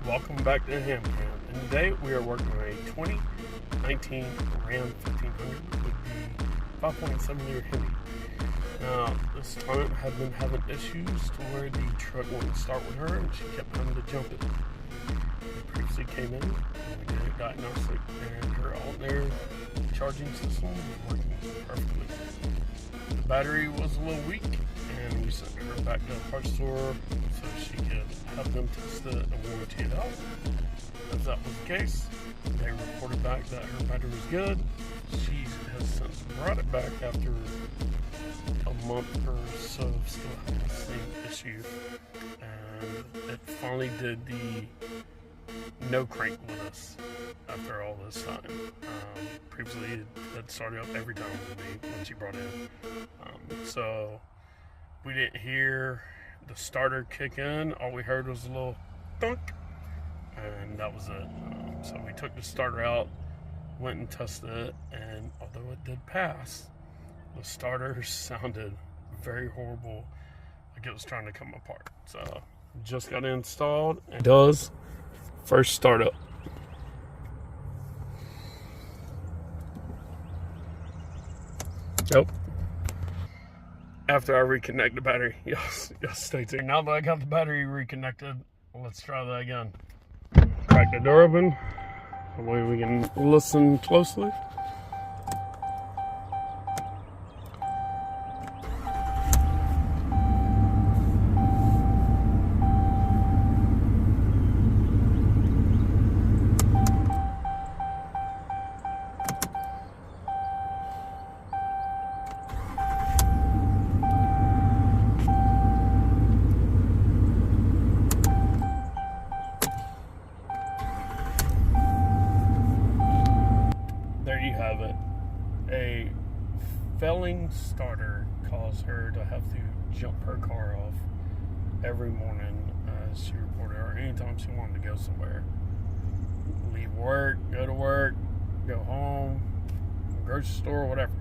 Welcome back to H.A.M. And today we are working on a 2019 Ram 1500 with the 5.7 liter Hemi. Now, this time had been having issues to where the truck wouldn't start with her and she kept having to jump it. We previously came in and we did a diagnostic, and her alternator charging system was working perfectly. The battery was a little weak, and we sent her back to the parts store so she could have them test it and warranty it out. As that was the case, they reported back that her battery was good. She has since brought it back after a month or so of still having the same issue, and it finally did the no crank with us after all this time. Previously it started up every time with me when she brought it in. So we didn't hear the starter kick in. All we heard was a little thunk, and that was it. So we took the starter out, went and tested it, and although it did pass, the starter sounded very horrible, like it was trying to come apart. So just got it installed, and it does first startup. Nope. After I reconnect the battery, yes, stay tuned. Now that I got the battery reconnected, let's try that again. Crack the door open, that way we can listen closely. There you have it. A failing starter caused her to have to jump her car off every morning, as she reported, or anytime she wanted to go somewhere. Leave work, go to work, go home, grocery store, whatever.